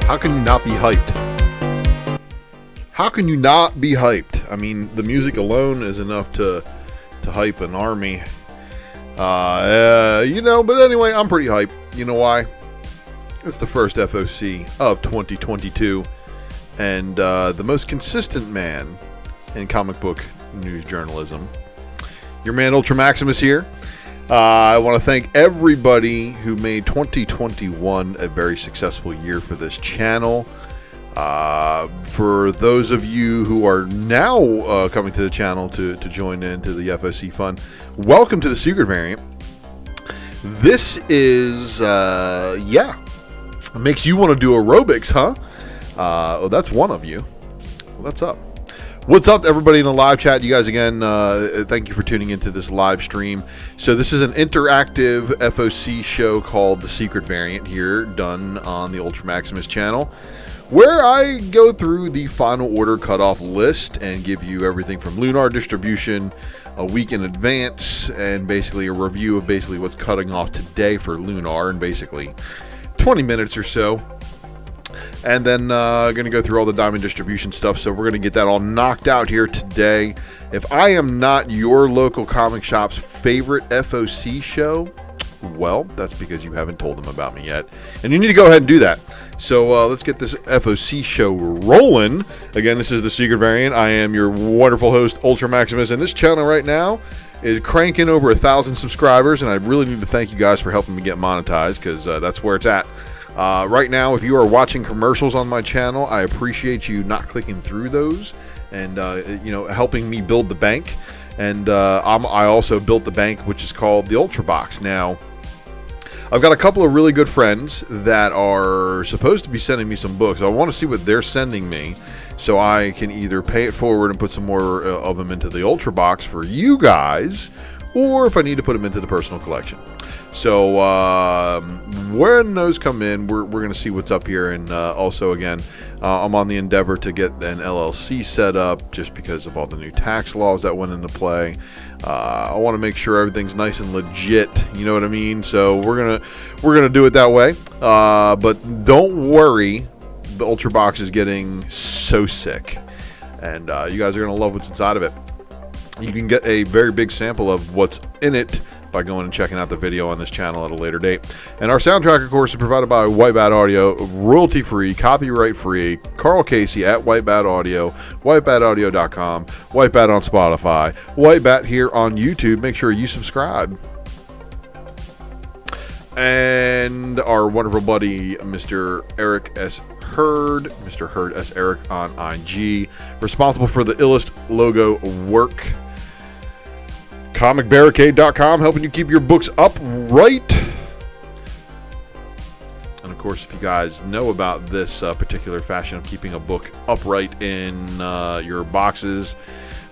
How can you not be hyped? How can you not be hyped? I mean, the music alone is enough to hype an army. But anyway, I'm pretty hyped. You know why? It's the first FOC of 2022, and the most consistent man in comic book news journalism. Your man Ultra Maximus here. I want to thank everybody who made 2021 a very successful year for this channel. For those of you who are now coming to the channel to join into the FOC fun, welcome to the Secret Variant. This is, makes you want to do aerobics, huh? Well, that's one of you. What's up? What's up to everybody in the live chat? You guys, again, thank you for tuning into this live stream. So this is an interactive FOC show called The Secret Variant here, done on the Ultra Maximus channel, where I go through the final order cutoff list and give you everything from Lunar distribution a week in advance, and basically a review of basically what's cutting off today for Lunar in basically 20 minutes or so. And then going to go through all the diamond distribution stuff, so we're going to get that all knocked out here today. If I am not your local comic shop's favorite FOC show, well, that's because you haven't told them about me yet, and you need to go ahead and do that. So let's get this FOC show rolling. Again, this is the Secret Variant. I am your wonderful host, Ultra Maximus, and this channel right now is cranking over 1,000 subscribers, and I really need to thank you guys for helping me get monetized, because that's where it's at. Right now, if you are watching commercials on my channel, I appreciate you not clicking through those and helping me build the bank. And I also built the bank, which is called the Ultra Box. Now, I've got a couple of really good friends that are supposed to be sending me some books. I want to see what they're sending me, so I can either pay it forward and put some more of them into the Ultra Box for you guys, or if I need to put them into the personal collection. So when those come in, we're going to see what's up here. And also, again, I'm on the endeavor to get an LLC set up, just because of all the new tax laws that went into play. I want to make sure everything's nice and legit. You know what I mean? So we're gonna do it that way. But don't worry, the Ultra Box is getting so sick, and you guys are gonna love what's inside of it. You can get a very big sample of what's in it by going and checking out the video on this channel at a later date. And our soundtrack, of course, is provided by White Bat Audio, royalty-free, copyright-free, Carl Casey at White Bat Audio, whitebataudio.com, White Bat on Spotify, White Bat here on YouTube. Make sure you subscribe. And our wonderful buddy, Mr. Eric S. Hurd, Mr. Hurd S. Eric on IG, responsible for the illest logo work. ComicBarricade.com, helping you keep your books upright. And of course, if you guys know about this particular fashion of keeping a book upright in your boxes,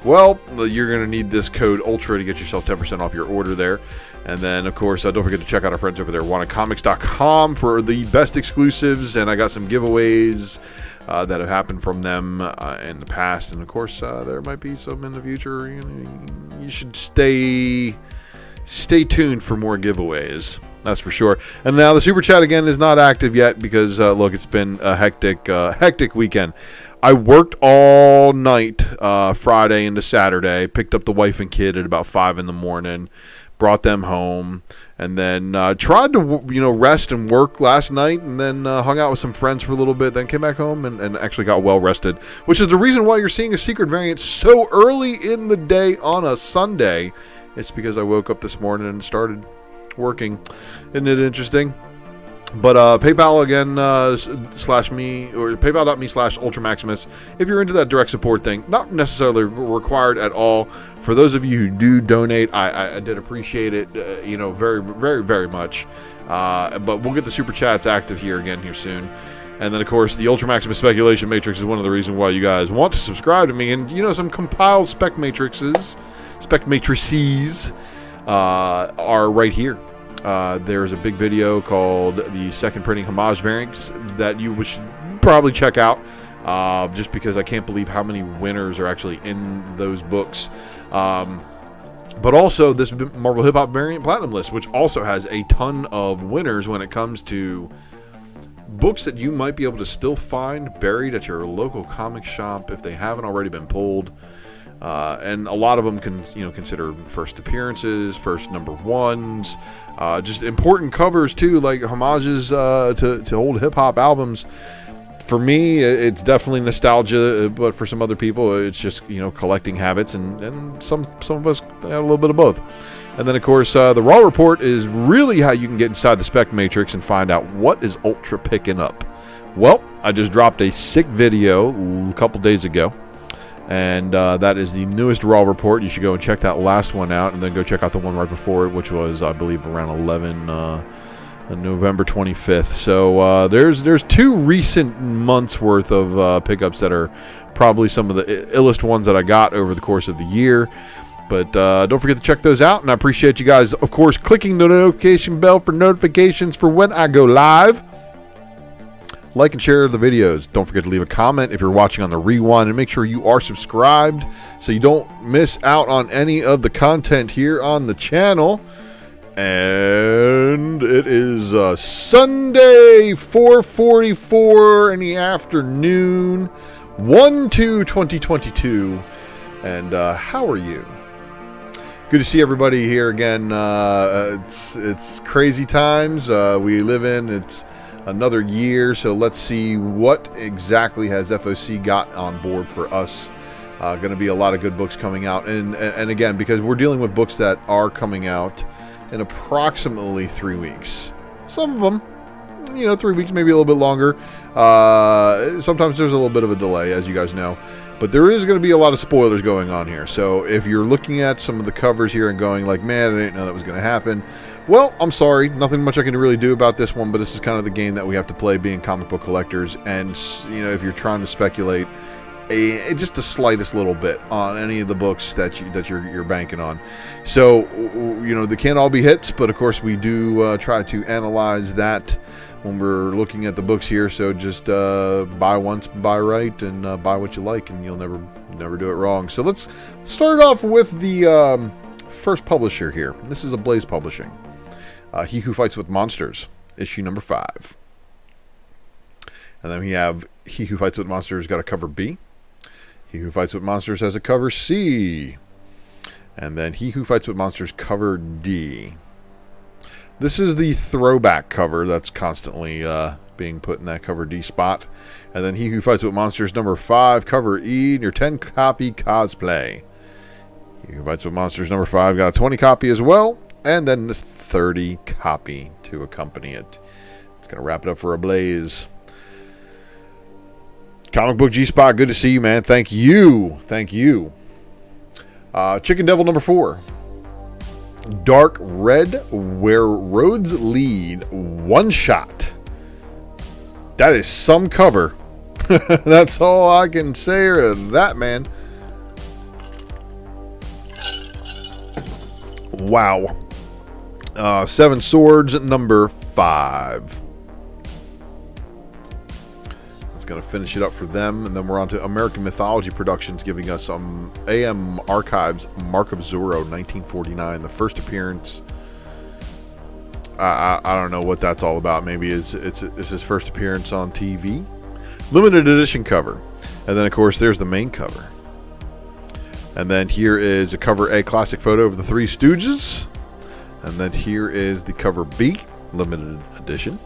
well, you're going to need this code ULTRA to get yourself 10% off your order there. And then, of course, don't forget to check out our friends over there, wantedcomics.com, for the best exclusives. And I got some giveaways that have happened from them in the past. And, of course, there might be some in the future. You should stay tuned for more giveaways. That's for sure. And now the Super Chat, again, is not active yet because, look, it's been a hectic weekend. I worked all night Friday into Saturday, picked up the wife and kid at about 5 in the morning, brought them home, and then tried to rest and work last night, and then hung out with some friends for a little bit, then came back home and actually got well rested, which is the reason why you're seeing a Secret Variant so early in the day on a Sunday. It's because I woke up this morning and started working. Isn't it interesting? But PayPal again, /me, or paypal.me/UltraMaximus. If you're into that direct support thing, not necessarily required at all. For those of you who do donate, I did appreciate it, very, very, very much. But we'll get the Super Chats active here soon. And then, of course, the Ultra Maximus Speculation Matrix is one of the reasons why you guys want to subscribe to me. And, some compiled spec matrices are right here. There's a big video called the second printing Homage variants that you should probably check out, just because I can't believe how many winners are actually in those books. But also this Marvel Hip Hop variant platinum list, which also has a ton of winners when it comes to books that you might be able to still find buried at your local comic shop if they haven't already been pulled. And a lot of them can, consider first appearances, first number ones, just important covers too, like homages to old hip hop albums. For me, it's definitely nostalgia, but for some other people, it's just collecting habits, and some of us have a little bit of both. And then, of course, the Raw Report is really how you can get inside the spec matrix and find out what is Ultra picking up. Well, I just dropped a sick video a couple days ago. And that is the newest Raw Report. You should go and check that last one out, and then go check out the one right before it, which was, I believe, around 11 November 25th. So there's 2 recent months worth of pickups that are probably some of the illest ones that I got over the course of the year. But don't forget to check those out, and I appreciate you guys, of course, clicking the notification bell for notifications for when I go live. Like and share the videos. Don't forget to leave a comment if you're watching on the rewind, and make sure you are subscribed so you don't miss out on any of the content here on the channel. And it is Sunday, 4:44 in the afternoon, 1/2/2022. And how are you? Good to see everybody here again. It's crazy times we live in. It's another year, so let's see what exactly has FOC got on board for us. Going to be a lot of good books coming out, and again, because we're dealing with books that are coming out in approximately 3 weeks. Some of them, 3 weeks, maybe a little bit longer. Sometimes there's a little bit of a delay, as you guys know, but there is going to be a lot of spoilers going on here. So if you're looking at some of the covers here and going like, man, I didn't know that was going to happen, well, I'm sorry. Nothing much I can really do about this one, but this is kind of the game that we have to play being comic book collectors. And, if you're trying to speculate just the slightest little bit on any of the books that you're banking on. So, they can't all be hits, but of course we do try to analyze that when we're looking at the books here. So just buy once, buy right, and buy what you like, and you'll never do it wrong. So let's start off with the first publisher here. This is a Blaze Publishing. He Who Fights with Monsters, issue number 5. And then we have He Who Fights with Monsters got a cover B. He Who Fights with Monsters has a cover C. And then He Who Fights with Monsters cover D. This is the throwback cover that's constantly being put in that cover D spot. And then He Who Fights with Monsters number 5, cover E, in your 10-copy cosplay. He Who Fights with Monsters number 5 got a 20-copy as well. And then this 30-copy to accompany it. It's going to wrap it up for a Blaze. Comic Book G-Spot, good to see you, man. Thank you. Chicken Devil number 4. Dark Red, Where Roads Lead, one shot. That is some cover. That's all I can say to that, man. Wow. 7 Swords number 5. That's going to finish it up for them. And then we're on to American Mythology Productions, giving us some AM Archives Mark of Zorro 1949, the first appearance. I don't know what that's all about. Maybe it's his first appearance on TV. Limited edition cover. And then, of course, there's the main cover. And then here is a cover A classic photo of the Three Stooges. And then here is the cover B, limited edition.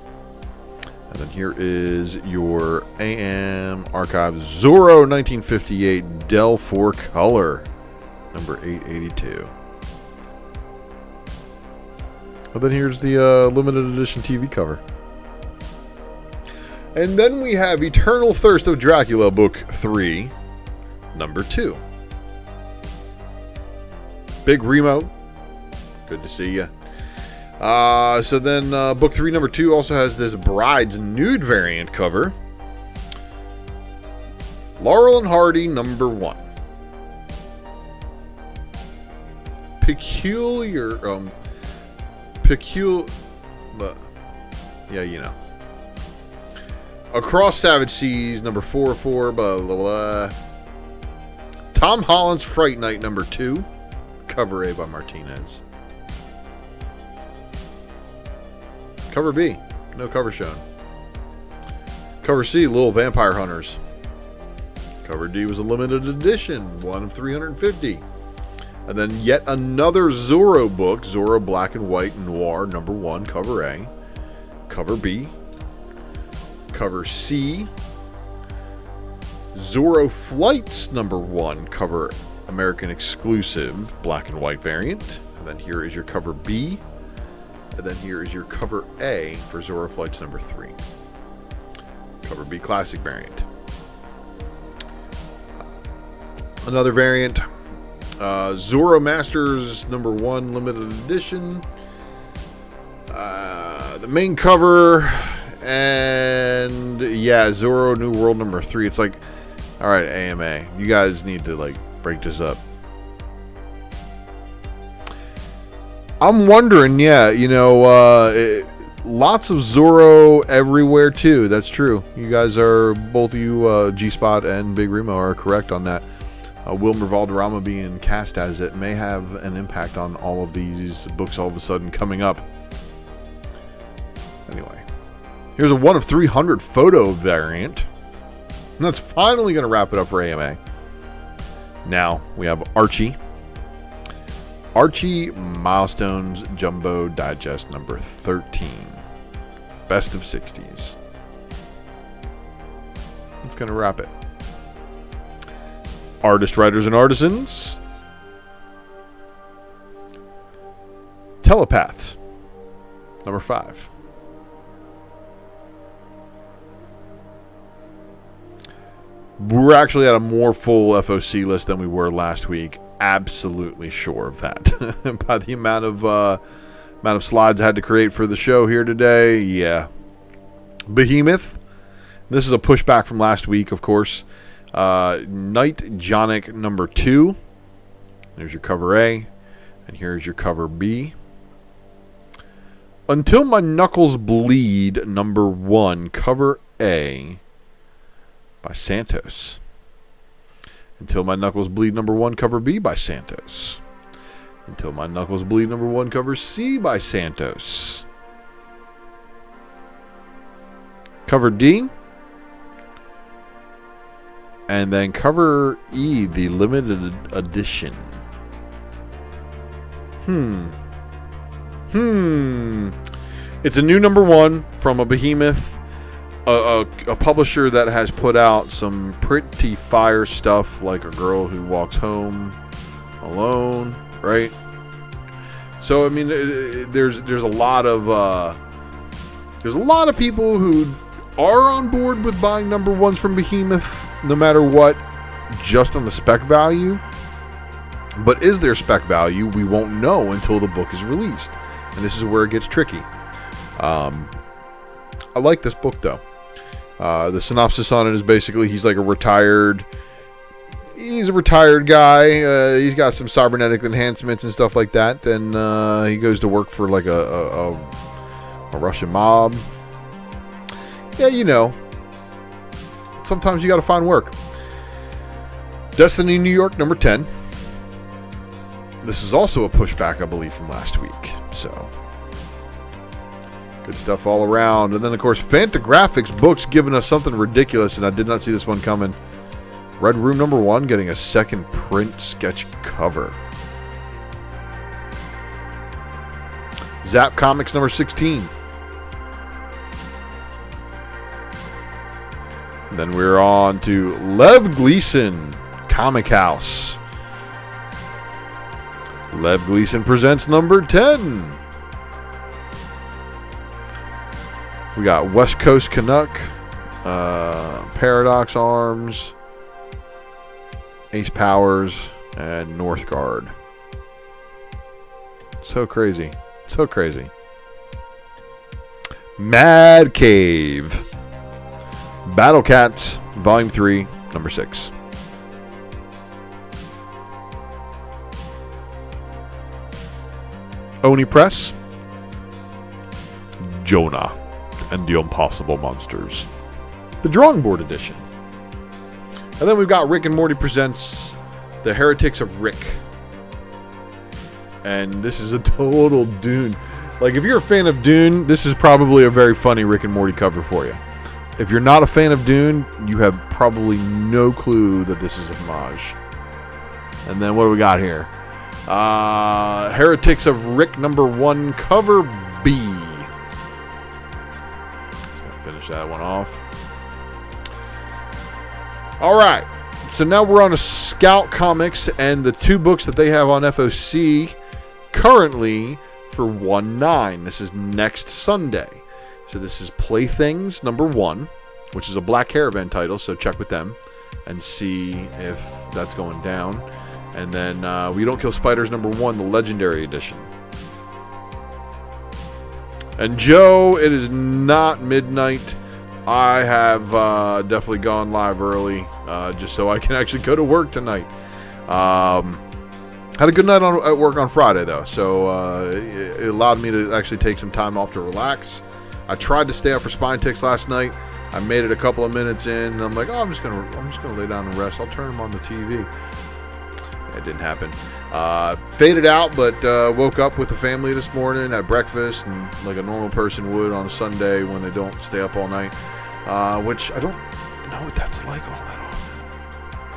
And then here is your AM Archives Zorro 1958 Dell 4 color, number 882. And then here's the limited edition TV cover. And then we have Eternal Thirst of Dracula, book 3, number 2. Big Remo, good to see you. So then book 3 number 2 also has this Bride's Nude variant cover. Laurel and Hardy number 1. Yeah, Across Savage Seas number 4, blah blah blah. Tom Holland's Fright Night number 2, cover A by Martinez. Cover B, no cover shown. Cover C, Little Vampire Hunters. Cover D was a limited edition, 1 of 350. And then yet another Zorro book, Zorro Black and White Noir, number 1, cover A. Cover B. Cover C. Zorro Flights, number 1, cover American exclusive, black and white variant. And then here is your cover B. And then here is your cover A for Zorro Flights number 3. Cover B classic variant. Another variant, Zorro Masters number 1 limited edition. The main cover, and yeah, Zorro New World number 3. It's like, all right, AMA, you guys need to like break this up. I'm wondering, yeah, you know, lots of Zorro everywhere too. That's true. You guys are, both of you, G-Spot and Big Remo, are correct on that. Wilmer Valderrama being cast as it may have an impact on all of these books all of a sudden coming up. Anyway, here's a 1 of 300 photo variant. And that's finally going to wrap it up for AMA. Now we have Archie. Archie Milestones Jumbo Digest number 13. Best of 60s. That's going to wrap it. Artist, Writers, and Artisans. Telepaths number 5. We're actually at a more full FOC list than we were last week. Absolutely sure of that. By the amount of slides I had to create for the show here today, yeah. Behemoth. This is a pushback from last week, of course. Night Jonic number 2. There's your cover A. And here's your cover B. Until My Knuckles Bleed number 1, cover A by Santos. Until My Knuckles Bleed number 1, cover B by Santos. Until My Knuckles Bleed number 1, cover C by Santos. Cover D. And then cover E, the limited edition. It's a new number 1 from a Behemoth, a publisher that has put out some pretty fire stuff, like A Girl Who Walks Home Alone, right? So I mean, there's a lot of people who are on board with buying number 1s from Behemoth, no matter what, just on the spec value. But is there spec value? We won't know until the book is released. And this is where it gets tricky. I like this book, though. The synopsis on it is basically he's like a retired guy. He's got some cybernetic enhancements and stuff like that. Then he goes to work for like a Russian mob. Yeah, you know, sometimes you got to find work. Destiny New York, number 10. This is also a pushback, I believe, from last week. So, good stuff all around. And then, of course, Fantagraphics books giving us something ridiculous, and I did not see this one coming. Red Room, number 1, getting a second print sketch cover. Zap Comics, number 16. Then we're on to Lev Gleason, Comic House. Lev Gleason presents number 10. We got West Coast Canuck, Paradox Arms, Ace Powers, and Northgard. So crazy. So crazy. Mad Cave. Battle Cats, Volume 3, number 6. Oni Press, Jonah and the Impossible Monsters, the Drawing Board Edition. And then we've got Rick and Morty presents The Heretics of Rick. And this is a total Dune. Like, if you're a fan of Dune, this is probably a very funny Rick and Morty cover for you. If you're not a fan of Dune, you have probably no clue that this is a homage. And then what do we got here? Heretics of Rick #1, cover B. Just gonna finish that one off. All right. So now we're on to Scout Comics and the 2 books that they have on FOC currently for 1/9. This is next Sunday. So this is Playthings #1, which is a Black Caravan title, so check with them and see if that's going down. And then We Don't Kill Spiders #1, the Legendary Edition. And Joe, it is not midnight. I have definitely gone live early just so I can actually go to work tonight. Had a good night at work on Friday, though, so it allowed me to actually take some time off to relax. I tried to stay up for Spine Ticks last night. I made it a couple of minutes in, and I'm like, oh, I'm just gonna lay down and rest. I'll turn them on the TV. It didn't happen. Faded out, but woke up with the family this morning, had breakfast, and like a normal person would on a Sunday when they don't stay up all night, which I don't know what that's like all that often.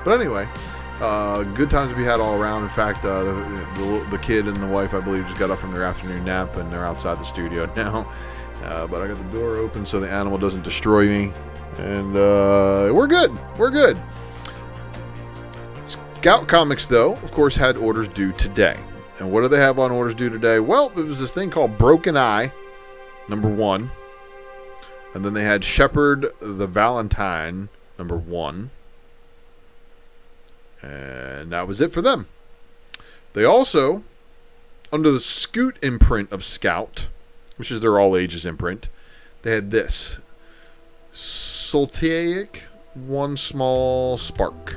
But anyway, good times to be had all around. In fact, the kid and the wife, I believe, just got up from their afternoon nap, and they're outside the studio now. But I got the door open so the animal doesn't destroy me, and we're good. We're good. Scout Comics, though, of course, had orders due today. And what do they have on orders due today? Well, it was this thing called Broken Eye, #1. And then they had Shepherd the Valentine, #1. And that was it for them. They also, under the Scoot imprint of Scout, which is their all ages imprint, they had this. Soltaic One Small Spark.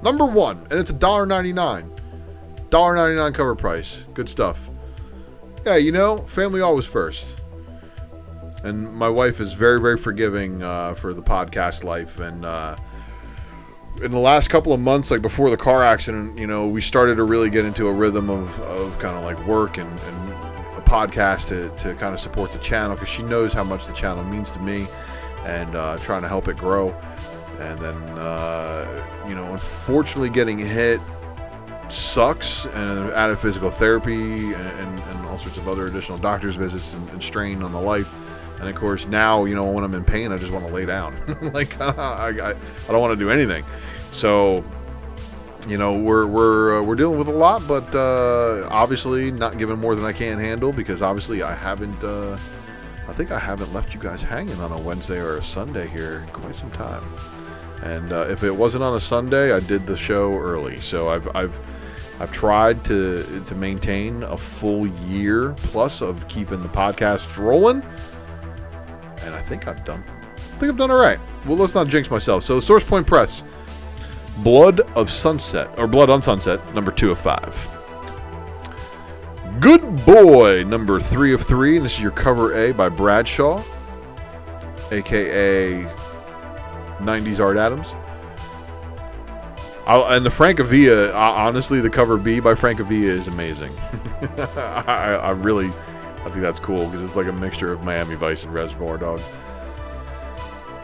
#1, and it's $1.99. $1.99 cover price. Good stuff. Yeah, you know, family always first. And my wife is very, very forgiving for the podcast life. And in the last couple of months, like before the car accident, you know, we started to really get into a rhythm of kind of like work and a podcast to kind of support the channel, because she knows how much the channel means to me, and trying to help it grow. And then, you know, unfortunately getting hit sucks, and added physical therapy and all sorts of other additional doctor's visits and strain on the life. And of course now, you know, when I'm in pain, I just want to lay down. Like I don't want to do anything. So, you know, we're dealing with a lot, but obviously not giving more than I can handle, because obviously I think I haven't left you guys hanging on a Wednesday or a Sunday here in quite some time. And if it wasn't on a Sunday, I did the show early. So I've tried to maintain a full year plus of keeping the podcast rolling, and I think I've done all right. Well, let's not jinx myself. So Source Point Press, Blood on Sunset, #2 of 5. Good Boy, #3 of 3, and this is your cover A by Bradshaw, a.k.a. 90s Art Adams. And the Francavilla, honestly, the cover B by Francavilla is amazing. I think that's cool, because it's like a mixture of Miami Vice and Reservoir Dogs.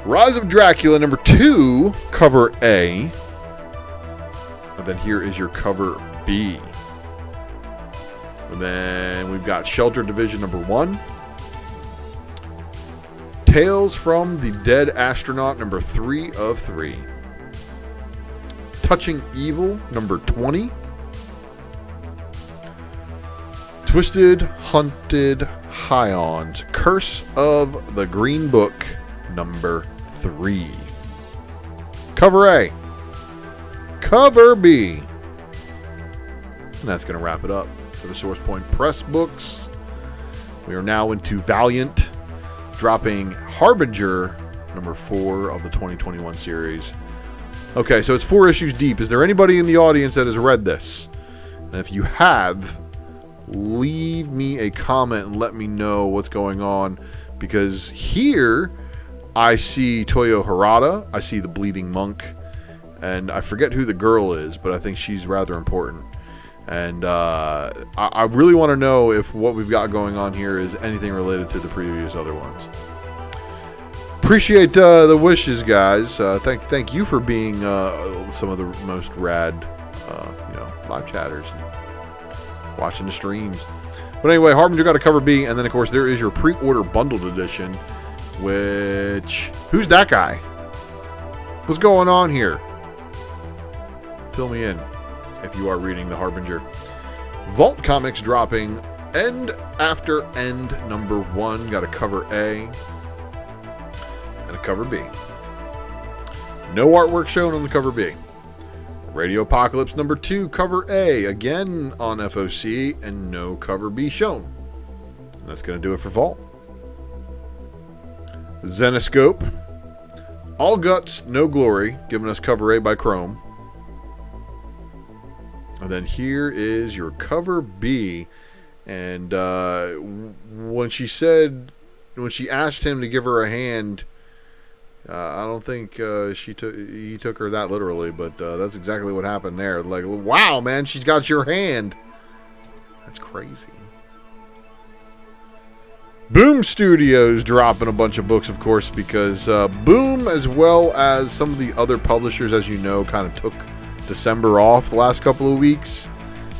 Rise of Dracula, #2, cover A. And then here is your cover B. And then we've got Shelter Division #1. Tales from the Dead Astronaut, #3 of 3. Touching Evil, #20. Twisted Hunted Hions, Curse of the Green Book, #3. Cover A. Cover B. And that's going to wrap it up for the Source Point Press books. We are now into Valiant, dropping Harbinger, #4 of the 2021 series. Okay, so it's 4 issues deep. Is there anybody in the audience that has read this? And if you have, leave me a comment and let me know what's going on, because here I see Toyo Harada, I see the Bleeding Monk, and I forget who the girl is, but I think she's rather important. And I really want to know if what we've got going on here is anything related to the previous other ones. appreciate the wishes, guys. Thank you for being some of the most rad, live chatters and watching the streams. But anyway, Harbinger got a cover B, and then of course there is your pre-order bundled edition. Who's that guy? What's going on here? Fill me in if you are reading the Harbinger. Vault Comics dropping End After End #1. Got a cover A and a cover B. No artwork shown on the cover B. Radio Apocalypse #2, cover A, again on FOC, and no cover B shown. And that's going to do it for Vault. Zenoscope, All Guts, No Glory, giving us cover A by Chrome. And then here is your cover B. And when she asked him to give her a hand, I don't think he took her that literally, but that's exactly what happened there. Like, wow, man, she's got your hand. That's crazy. Boom Studios dropping a bunch of books, of course, because Boom, as well as some of the other publishers, as you know, kind of took December off the last couple of weeks.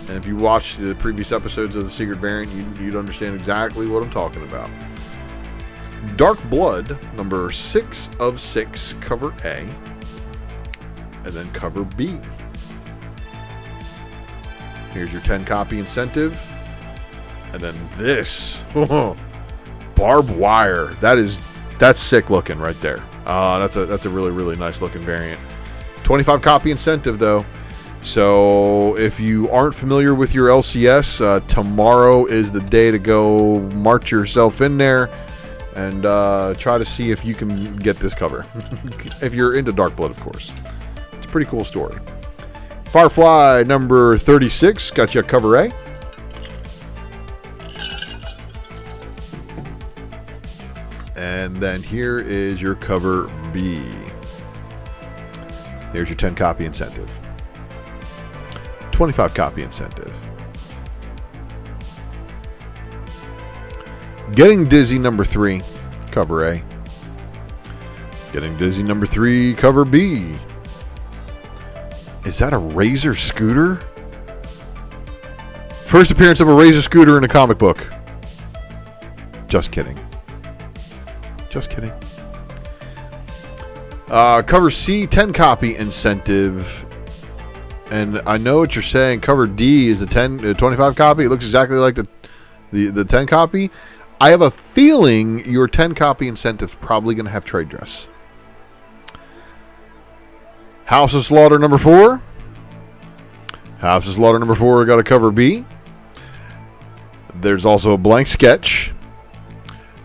And if you watched the previous episodes of the Secret Variant, you'd understand exactly what I'm talking about. Dark Blood, number 6 of 6, cover A, and then cover B. Here's your 10 copy incentive, and then this barbed wire. That's sick looking right there. That's a really, really nice looking variant. 25 copy incentive though. So if you aren't familiar with your LCS, tomorrow is the day to go march yourself in there and try to see if you can get this cover. If you're into Dark Blood, of course. It's a pretty cool story. Firefly number 36, got you a cover A. And then here is your cover B. Here's your 10 copy incentive. 25 copy incentive. Getting Dizzy number 3, cover A. Getting Dizzy number 3, cover B. Is that a Razor scooter? First appearance of a Razor scooter in a comic book. Just kidding. Just kidding. Cover C, 10 copy incentive. And I know what you're saying. Cover D is the 25 copy. It looks exactly like the 10 copy. I have a feeling your 10 copy incentive is probably going to have trade dress. House of Slaughter number 4. House of Slaughter number 4 got a cover B. There's also a blank sketch.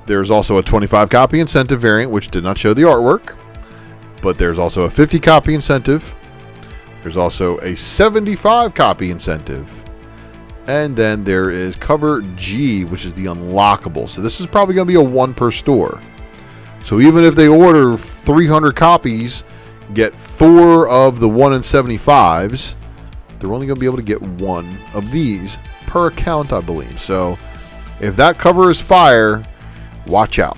There's also a 25 copy incentive variant, which did not show the artwork. But there's also a 50 copy incentive. There's also a 75 copy incentive. And then there is cover G, which is the unlockable. So this is probably going to be a 1 per store. So even if they order 300 copies, get 4 of the 1 in 75s, they're only going to be able to get 1 of these per account, I believe. So if that cover is fire, watch out.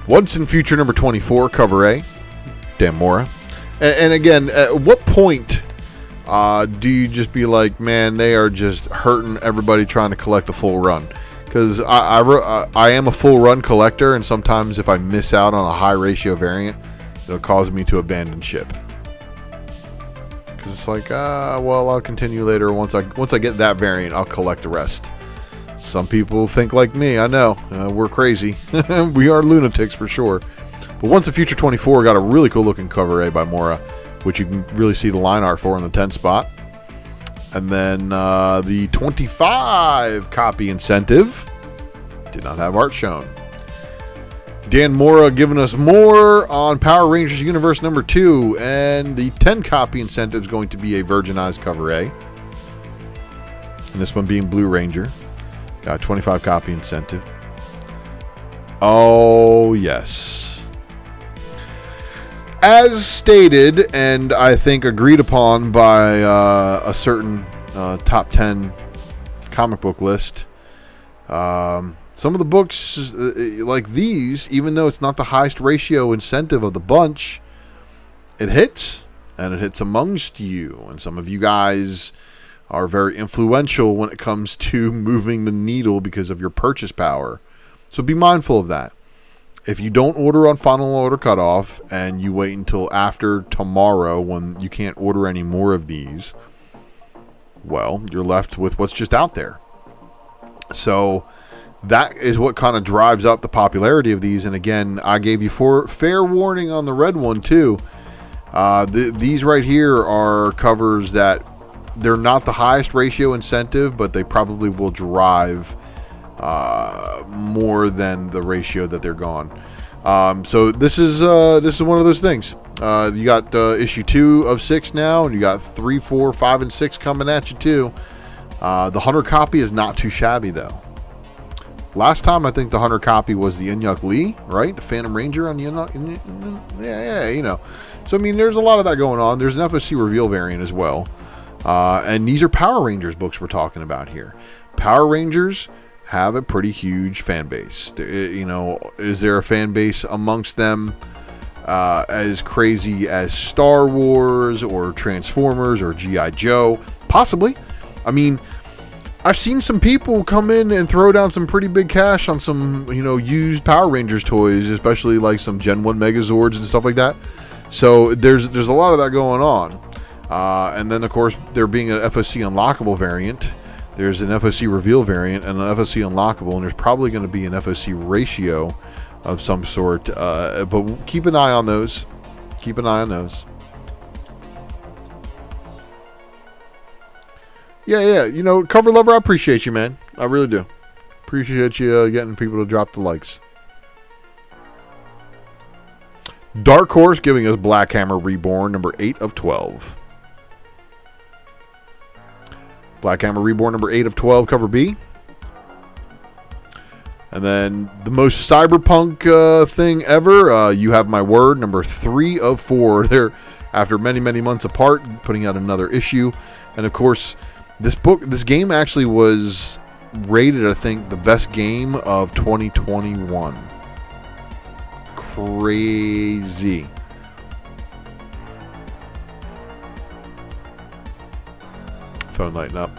Once in Future number 24, cover A. Damn Mora. And again, at what point do you just be like, man, they are just hurting everybody trying to collect a full run? Because I am a full run collector, and sometimes if I miss out on a high ratio variant, it'll cause me to abandon ship. Because it's like, well, I'll continue later. Once I get that variant, I'll collect the rest. Some people think like me. I know. We're crazy. We are lunatics for sure. But Once in Future 24 got a really cool looking cover A by Mora, which you can really see the line art for in the 10 spot. And then the 25 copy incentive did not have art shown. Dan Mora giving us more on Power Rangers Universe number 2. And the 10 copy incentive is going to be a virginized cover A. And this one being Blue Ranger. Got a 25 copy incentive. Oh, yes. As stated, and I think agreed upon by a certain top 10 comic book list, Some of the books like these, even though it's not the highest ratio incentive of the bunch, it hits, and it hits amongst you. And some of you guys are very influential when it comes to moving the needle because of your purchase power. So be mindful of that. If you don't order on final order cutoff and you wait until after tomorrow when you can't order any more of these, well, you're left with what's just out there. So that is what kind of drives up the popularity of these. And again, I gave you fair warning on the red one too. These right here are covers that they're not the highest ratio incentive, but they probably will drive more than the ratio that they're gone. So this is one of those things. You got issue 2 of 6 now, and you got 3, 4, 5, and 6 coming at you too. The 100 copy is not too shabby though. Last time I think the 100 copy was the Inyuk Lee, right? The Phantom Ranger on the yeah, you know. So I mean, there's a lot of that going on. There's an FOC reveal variant as well. And these are Power Rangers books we're talking about here. Power Rangers have a pretty huge fan base. You know, is there a fan base amongst them as crazy as Star Wars or Transformers or G.I. Joe? Possibly. I mean, I've seen some people come in and throw down some pretty big cash on some, you know, used Power Rangers toys, especially like some Gen 1 Megazords and stuff like that. So there's a lot of that going on. And then, of course, there being an FOC unlockable variant, there's an FOC reveal variant and an FOC unlockable, and there's probably going to be an FOC ratio of some sort. But keep an eye on those. Keep an eye on those. Yeah. You know, Cover Lover, I appreciate you, man. I really do. Appreciate you getting people to drop the likes. Dark Horse giving us Black Hammer Reborn, number 8 of 12. Black Hammer Reborn, number 8 of 12, cover B. And then the most cyberpunk thing ever, You Have My Word, number 3 of 4. They're, after many, many months apart, putting out another issue. And of course, this game actually was rated, I think, the best game of 2021. Crazy. Phone lighting up.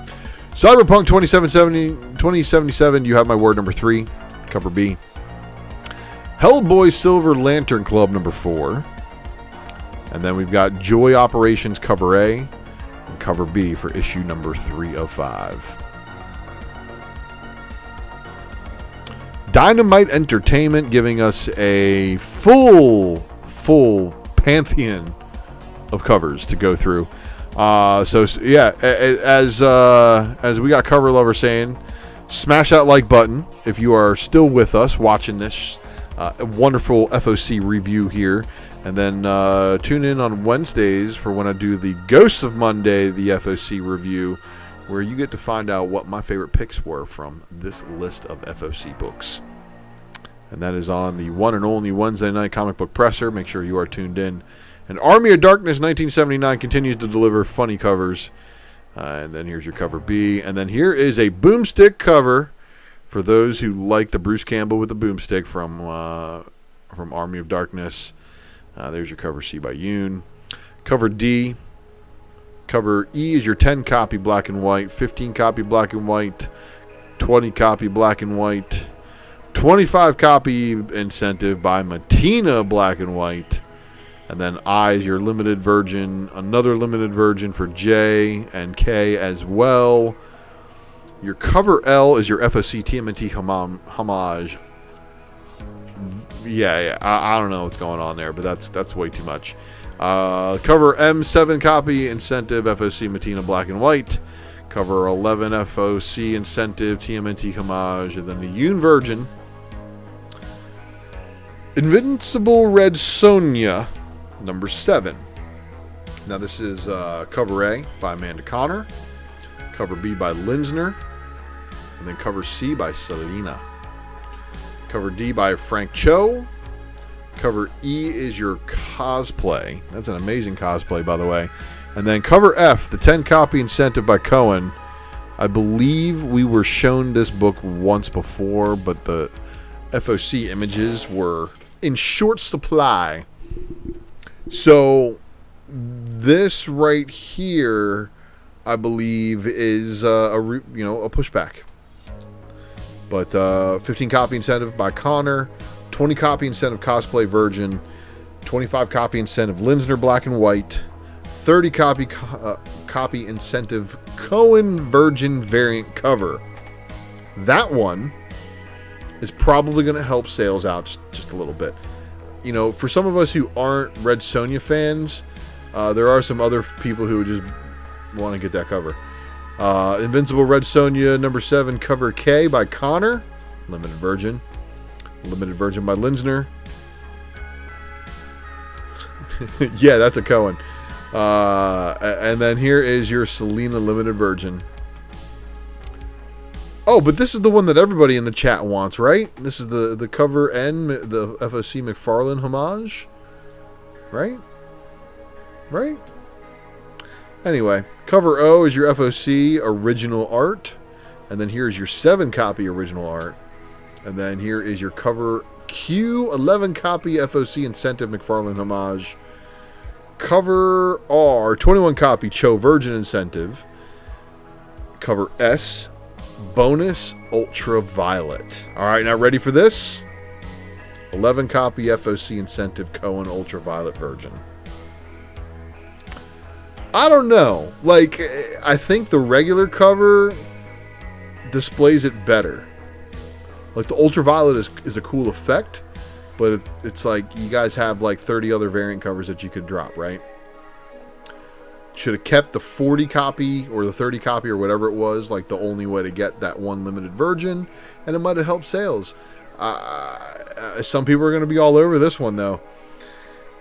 Cyberpunk 2077, You Have My Word, number 3, cover B. Hellboy Silver Lantern Club, number 4. And then we've got Joy Operations, cover A, and cover B for issue number 3 of 5. Dynamite Entertainment giving us a full pantheon of covers to go through. So yeah, as we got Cover Lover saying, smash that like button if you are still with us watching this wonderful FOC review here, and then tune in on Wednesdays for when I do the Ghosts of Monday, the FOC review, where you get to find out what my favorite picks were from this list of FOC books. And that is on the one and only Wednesday night comic book presser. Make sure you are tuned in. And Army of Darkness 1979 continues to deliver funny covers. And then here's your cover B. And then here is a boomstick cover for those who like the Bruce Campbell with the boomstick from Army of Darkness. There's your cover C by Yoon. Cover D. Cover E is your 10 copy black and white, 15 copy black and white, 20 copy black and white, 25 copy incentive by Matina black and white, and then I is your limited version, another limited version for J and K as well. Your cover L is your FOC Tmnt homage. Yeah, I don't know what's going on there, but that's way too much. Cover M 7 copy incentive FOC Matina black and white. Cover 11 FOC incentive Tmnt homage, and then the Yoon version. Invincible Red Sonja, number 7. Now this is cover A by Amanda Connor, cover B by Linsner, and then cover C by Selena. Cover D by Frank Cho. Cover E is your cosplay. That's an amazing cosplay, by the way. And then cover F, the 10 copy incentive by Cohen. I believe we were shown this book once before, but the FOC images were in short supply. So this right here, I believe, is a pushback. But 15 copy incentive by Connor, 20 copy incentive cosplay Virgin, 25 copy incentive Linsner black and white, 30 copy incentive Cohen Virgin variant cover. That one is probably going to help sales out just a little bit. You know, for some of us who aren't Red Sonja fans, there are some other people who just want to get that cover. Invincible Red Sonja number 7 cover K by Connor, limited virgin by Linsner. Yeah, that's a Cohen. And then here is your Selena limited virgin. Oh, but this is the one that everybody in the chat wants, right? This is the cover N, the FOC McFarlane homage, right? Right? Anyway, cover O is your FOC original art. And then here is your 7 copy original art. And then here is your cover Q, 11 copy FOC incentive McFarlane homage. Cover R, 21 copy Cho Virgin incentive. Cover S, bonus ultraviolet. All right, now ready for this? 11 copy FOC incentive Cohen ultraviolet Virgin. I don't know. Like, I think the regular cover displays it better. Like, the ultraviolet is a cool effect, but it's like you guys have like 30 other variant covers that you could drop, right? Should have kept the 40 copy or the 30 copy or whatever it was, like the only way to get that one limited virgin, and it might have helped sales. Some people are going to be all over this one, though.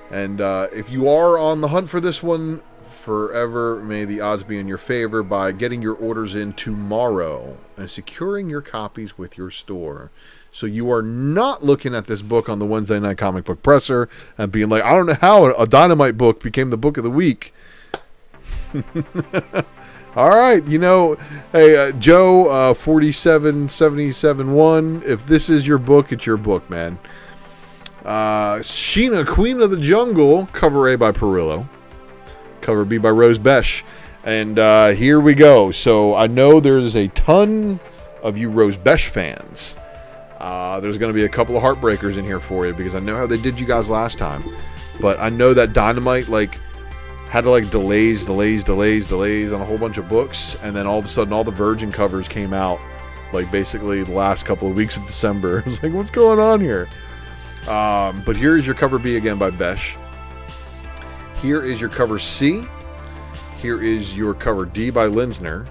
And if you are on the hunt for this one, forever may the odds be in your favor by getting your orders in tomorrow and securing your copies with your store. So you are not looking at this book on the Wednesday Night Comic Book Presser and being like, I don't know how a Dynamite book became the book of the week. All right, you know, hey, Joe, 47771, if this is your book, it's your book, man. Sheena, Queen of the Jungle, cover A by Perillo. Cover B by Rose Besh. And here we go. So I know there's a ton of you Rose Besh fans. There's going to be a couple of heartbreakers in here for you because I know how they did you guys last time. But I know that Dynamite had to delays on a whole bunch of books. And then all of a sudden all the Virgin covers came out basically the last couple of weeks of December. I was like, what's going on here? But here is your cover B again by Besh. Here is your cover C. Here is your cover D by Linsner.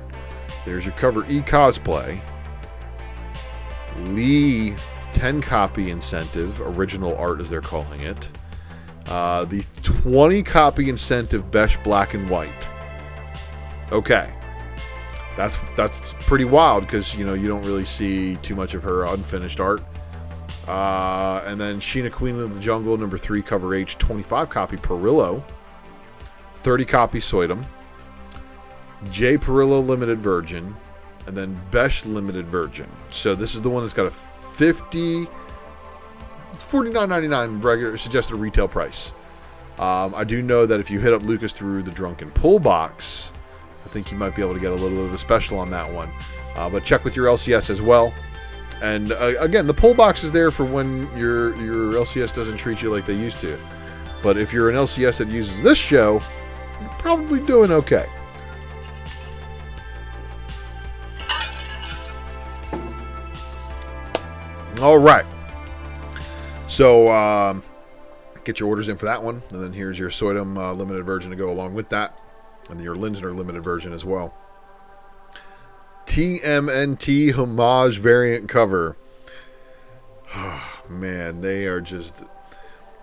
There's your cover E cosplay. Lee 10 copy incentive, original art as they're calling it. The 20 copy incentive Besh black and white. Okay. That's pretty wild because you don't really see too much of her unfinished art. And then Sheena, Queen of the Jungle, number 3, cover H, 25 copy Perillo, 30 copy Soydom, J Perillo limited virgin, and then Besh limited virgin. So this is the one that's got a $49.99 regular suggested retail price. I do know that if you hit up Lucas through the Drunken Pull box, I think you might be able to get a little bit of a special on that one. But check with your LCS as well. And again, the pull box is there for when your LCS doesn't treat you like they used to. But if you're an LCS that uses this show, you're probably doing okay. All right. So get your orders in for that one. And then here's your Soydom limited version to go along with that. And your Linsner limited version as well. Tmnt homage variant cover. Oh, man, they are just...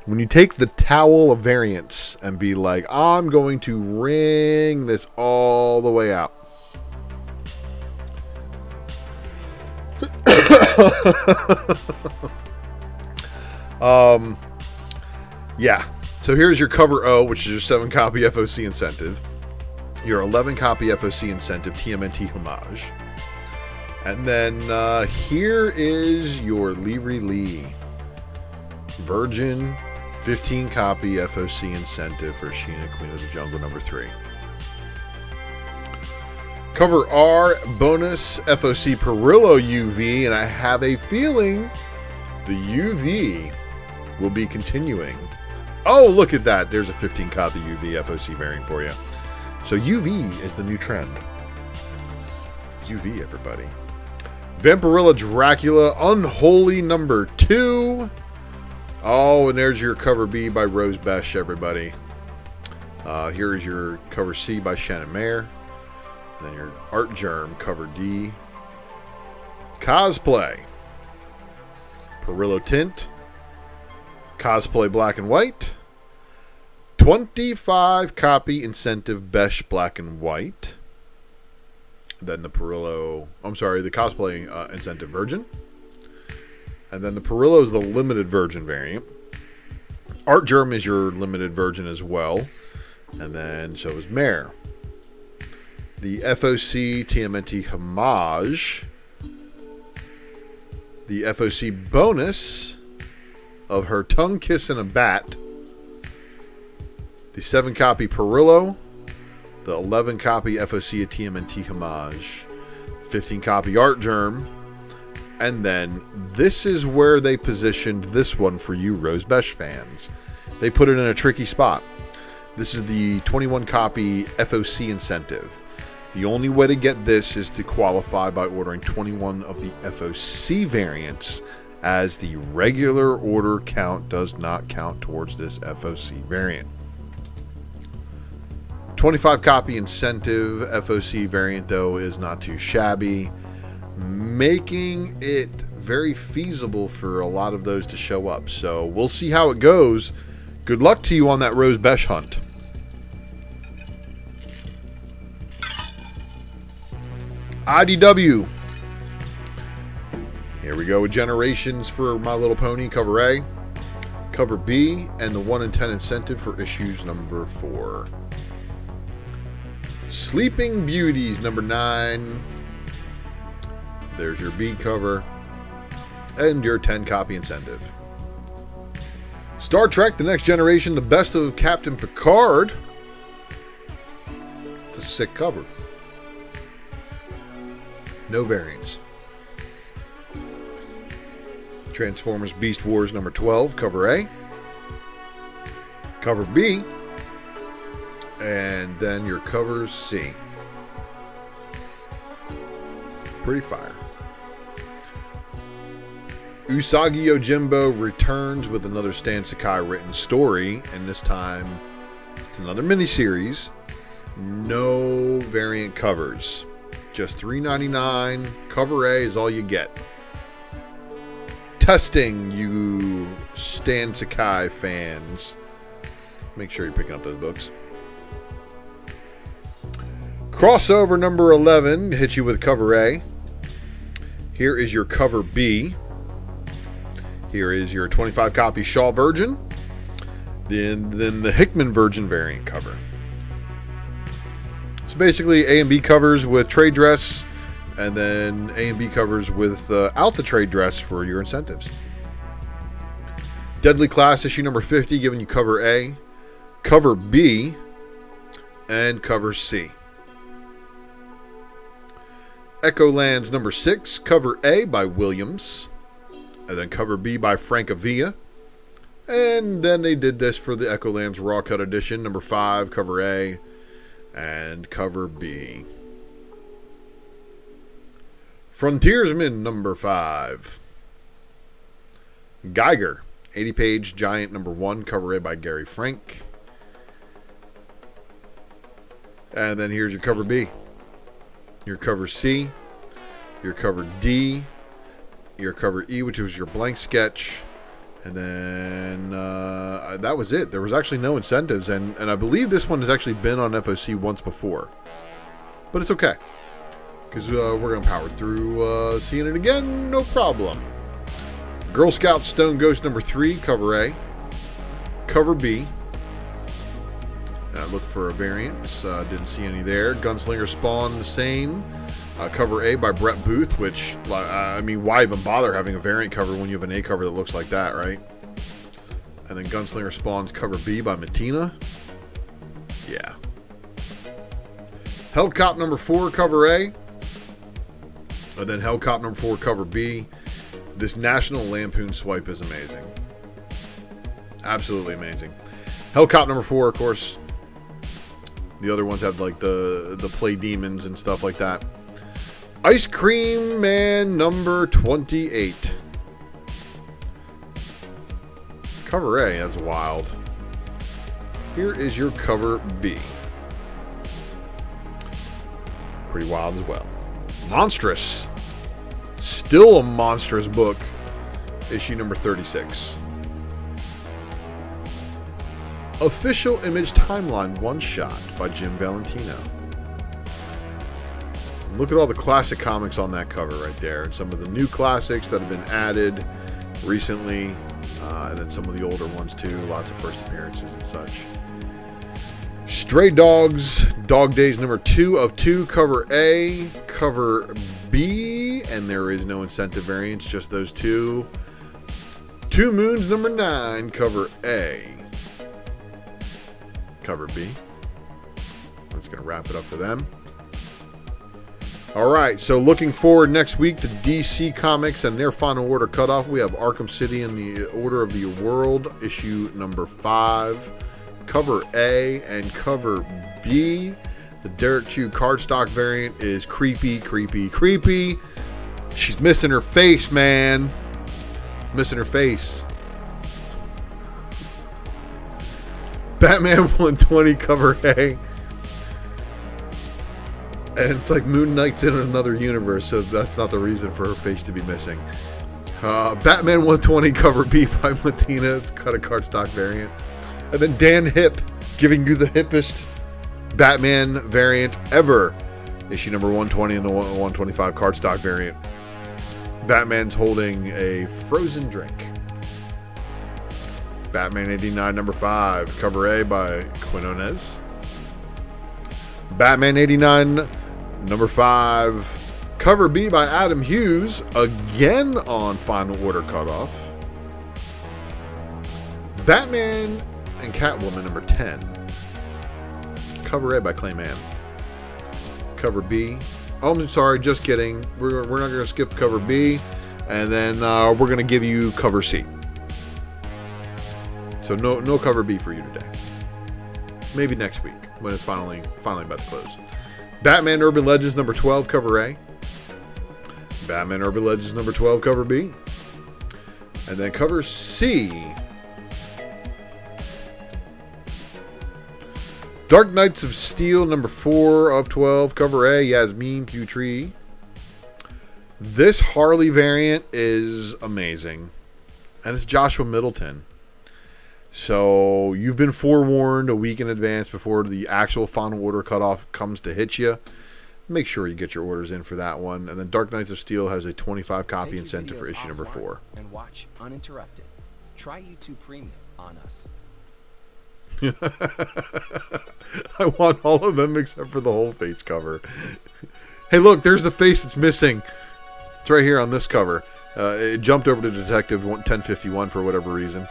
When you take the towel of variants and be like, I'm going to wring this all the way out. Yeah. So here's your cover O, which is your 7 copy FOC incentive. your 11 copy FOC incentive TMNT Homage. And then here is your Leary Lee Virgin 15 copy FOC incentive for Sheena, Queen of the Jungle number 3. Cover R bonus FOC Perillo UV, and I have a feeling the UV will be continuing. Oh, look at that. There's a 15 copy UV FOC variant for you. So UV is the new trend. UV, everybody. Vampirilla Dracula Unholy number 2. Oh, and there's your cover B by Rose Besh, everybody. Here is your cover C by Shannon Mayer. And then your Art Germ cover D. Cosplay. Perillo Tint. Cosplay Black and White. 25 copy incentive Besh Black and White. Then the Perillo, the cosplay incentive Virgin. And then the Perillo is the limited Virgin variant. Art Germ is your limited Virgin as well. And then so is Mare. The FOC Tmnt Homage. The FOC bonus of her Tongue Kiss and a Bat. The 7 copy Perillo. The 11 copy FOC of TMNT Homage. 15 copy Art Germ. And then this is where they positioned this one for you Rose Besh fans. They put it in a tricky spot. This is the 21 copy FOC incentive. The only way to get this is to qualify by ordering 21 of the FOC variants, as the regular order count does not count towards this FOC variant. 25 copy incentive FOC variant, though, is not too shabby, making it very feasible for a lot of those to show up. So we'll see how it goes. Good luck to you on that Rose Besh hunt. IDW. Here we go with Generations for My Little Pony, cover A, cover B, and the 1 in 10 incentive for issues number 4. Sleeping Beauties number 9. There's your B cover and your 10 copy incentive. Star Trek The Next Generation, the best of Captain Picard. It's a sick cover. No variants. Transformers Beast Wars number 12, cover A, cover B, and then your cover C. Pretty fire. Usagi Yojimbo returns with another Stan Sakai written story, and this time it's another miniseries. No variant covers. Just $3.99. Cover A is all you get. Testing, you Stan Sakai fans. Make sure you're picking up those books. Crossover number 11 hits you with cover A. Here is your cover B. Here is your 25 copy Shaw Virgin. Then the Hickman Virgin variant cover. So basically A and B covers with trade dress, and then A and B covers with out the trade dress for your incentives. Deadly Class issue number 50 giving you cover A, cover B, and cover C. Echo Lands number 6, cover A by Williams, and then cover B by Francavilla. And then they did this for the Echo Lands Raw Cut Edition, number 5, cover A, and cover B. Frontiersman number 5. Geiger, 80-page Giant number 1, cover A by Gary Frank. And then here's your cover B. Your cover C, your cover D, your cover E, which was your blank sketch, and then that was it. There was actually no incentives, and I believe this one has actually been on FOC once before. But it's okay, because we're going to power through seeing it again, no problem. Girl Scout Stone Ghost number 3, cover A, cover B. right, look for a variant. Didn't see any there. Gunslinger Spawn, the same. Cover A by Brett Booth, which, I mean, why even bother having a variant cover when you have an A cover that looks like that, right? And then Gunslinger Spawn's cover B by Matina. Yeah. Hellcop number 4, cover A. And then Hellcop number 4, cover B. This National Lampoon swipe is amazing. Absolutely amazing. Hellcop number 4, of course. The other ones have like the play demons and stuff like that. Ice Cream Man number 28. Cover A, that's wild. Here is your cover B. Pretty wild as well. Monstrous. Still a monstrous book. Issue number 36. Official Image Timeline One Shot by Jim Valentino. Look at all the classic comics on that cover right there. And some of the new classics that have been added recently. And then some of the older ones too. Lots of first appearances and such. Stray Dogs, Dog Days number 2 of 2. Cover A, cover B. And there is no incentive variants, just those two. Two Moons number 9. Cover A. Cover B. I'm just going to wrap it up for them. All right, so looking forward next week to DC Comics and their final order cutoff. We have Arkham City in the Order of the World, issue number 5. Cover A and cover B. The Derek Chew cardstock variant is creepy, creepy, creepy. She's missing her face, man. Missing her face. Batman 120 cover A. And it's like Moon Knight's in another universe, so that's not the reason for her face to be missing. Batman 120 cover B by Matina. It's cut a cardstock variant. And then Dan Hip giving you the hippest Batman variant ever. Issue number 120 and the 125 cardstock variant. Batman's holding a frozen drink. Batman 89 number 5. Cover A by Quinones. Batman 89 number 5. Cover B by Adam Hughes. Again on final order cutoff. Batman and Catwoman number 10. Cover A by Clayman. Cover B. Oh, I'm sorry, just kidding. We're not going to skip cover B. And then we're going to give you cover C. So no cover B for you today. Maybe next week when it's finally about to close. Batman Urban Legends number 12, cover A. Batman Urban Legends number 12, cover B. And then cover C. Dark Knights of Steel number 4 of 12, cover A. Yasmin Putri. This Harley variant is amazing. And it's Joshua Middleton. So you've been forewarned a week in advance before the actual final order cutoff comes to hit you. Make sure you get your orders in for that one. And then Dark Knights of Steel has a 25 copy incentive for issue number 4. And watch uninterrupted. Try YouTube Premium on us. I want all of them except for the whole face cover. Hey, look, there's the face that's missing. It's right here on this cover. It jumped over to Detective 1051 for whatever reason.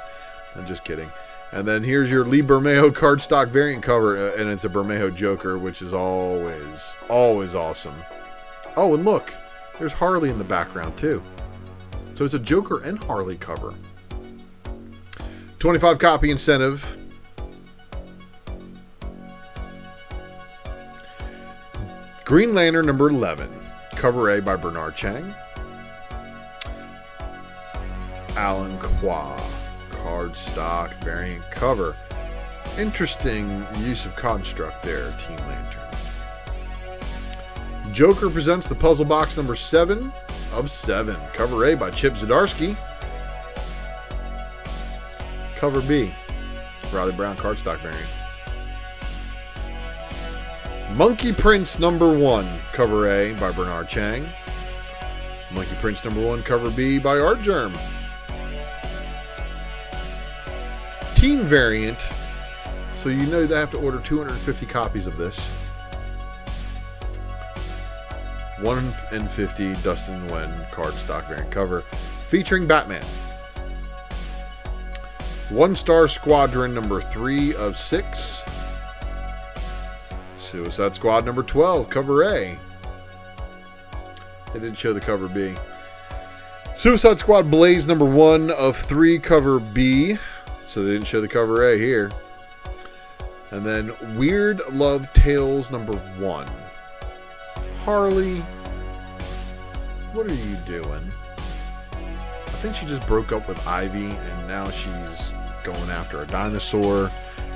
I'm just kidding. And then here's your Lee Bermejo cardstock variant cover, and it's a Bermejo Joker, which is always awesome. Oh, and look, there's Harley in the background too. So it's a Joker and Harley cover. 25 copy incentive. Green Lantern number 11, cover A by Bernard Chang. Alan Qua. Cardstock variant cover. Interesting use of construct there, Team Lantern. Joker presents the puzzle box number 7 of 7. Cover A by Chip Zdarsky. Cover B, Riley Brown cardstock variant. Monkey Prince number 1, cover A by Bernard Chang. Monkey Prince number 1, cover B by Art Germ. Team variant. This So you know they have to order 250 copies of this. 1 in 50 Dustin Nguyen cardstock variant cover featuring Batman. 1-star Squadron number 3 of 6. Suicide Squad number 12, cover A. They didn't show the cover B. Suicide Squad Blaze number 1 of 3, cover B. So they didn't show the cover A here. And then Weird Love Tales number 1. Harley, what are you doing? I think she just broke up with Ivy and now she's going after a dinosaur.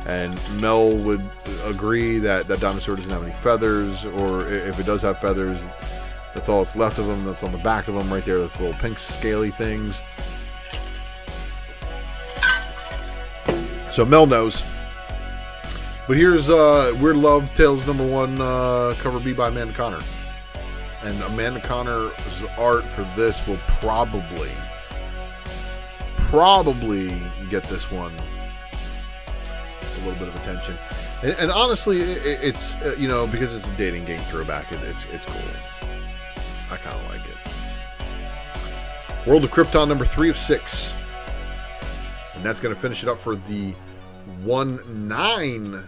And Mel would agree that that dinosaur doesn't have any feathers, or if it does have feathers, that's all that's left of them. That's on the back of them right there, those little pink scaly things. So Mel knows. But here's Weird Love Tales number 1, cover B by Amanda Conner. And Amanda Conner's art for this will probably get this one a little bit of attention. And honestly, it's you know, because it's a dating game throwback, it's cool. I kind of like it. World of Krypton number 3 of 6. And that's going to finish it up for the 1/9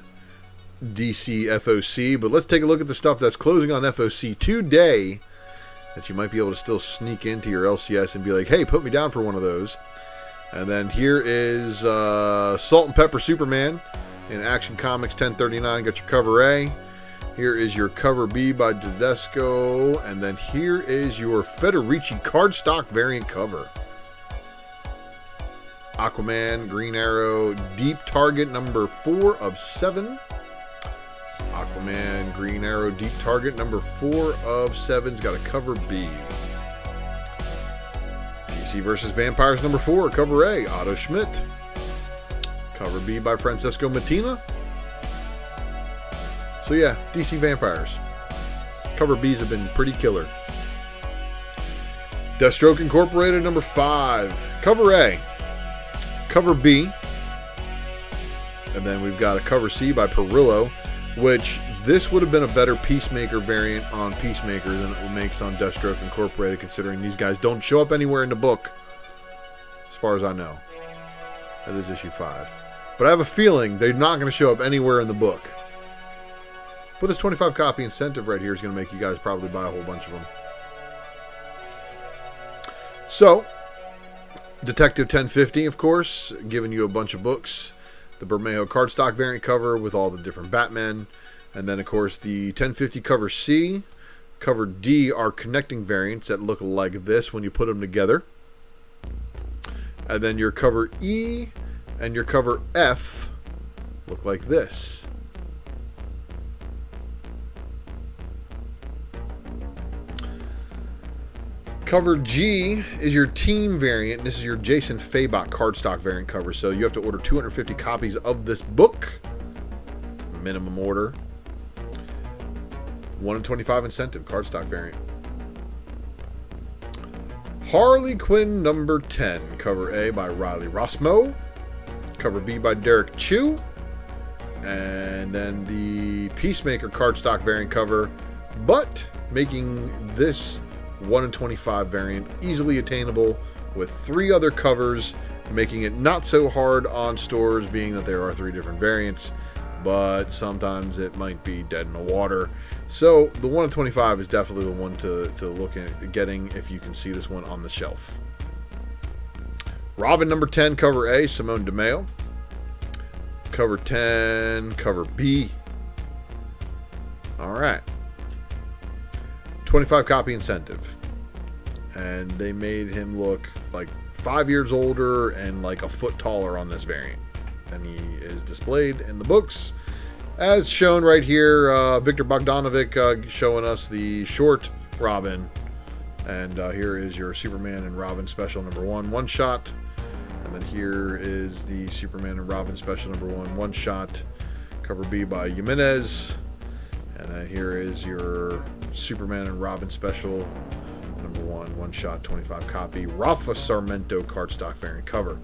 DC FOC. But let's take a look at the stuff that's closing on FOC today that you might be able to still sneak into your LCS and be like, hey, put me down for one of those. And then here is Salt and Pepper Superman in Action Comics 1039. Got your cover A. Here is your cover B by Tedesco. And then here is your Federici cardstock variant cover. Aquaman, Green Arrow, Deep Target number 4 of 7. Aquaman, Green Arrow, Deep Target number 4 of 7's got a cover B. DC vs. Vampires number 4, cover A, Otto Schmidt. Cover B by Francesco Mattina. So yeah, DC Vampires. Cover Bs have been pretty killer. Deathstroke Incorporated number 5, cover A. Cover B. And then we've got a cover C by Perillo, which this would have been a better Peacemaker variant on Peacemaker than it makes on Deathstroke Incorporated, considering these guys don't show up anywhere in the book, as far as I know. That is issue 5. But I have a feeling they're not going to show up anywhere in the book. But this 25 copy incentive right here is going to make you guys probably buy a whole bunch of them. So, Detective 1050, of course, giving you a bunch of books. The Bermejo cardstock variant cover with all the different Batmen. And then, of course, the 1050 cover C, cover D are connecting variants that look like this when you put them together. And then your cover E and your cover F look like this. Cover G is your team variant. This is your Jason Fabok cardstock variant cover. So you have to order 250 copies of this book. Minimum order. 1 in 25 incentive cardstock variant. Harley Quinn number 10. Cover A by Riley Rossmo. Cover B by Derek Chu. And then the Peacemaker cardstock variant cover. But making this 1 in 25 variant easily attainable with 3 other covers, making it not so hard on stores, being that there are 3 different variants, but sometimes it might be dead in the water. So the 1 in 25 is definitely the one to look at getting if you can see this one on the shelf. Robin number 10, cover A, Simone DeMeo. Cover 10, cover B. All right. 25 copy incentive. And they made him look like 5 years older and like a foot taller on this variant than he is displayed in the books. As shown right here, Victor Bogdanovic showing us the short Robin. And here is your Superman and Robin special number 1, one shot. And then here is the Superman and Robin special number 1, one shot. Cover B by Jimenez. And then here is your Superman and Robin special number 1, one shot, 25 copy. Rafa Sarmento cardstock variant cover.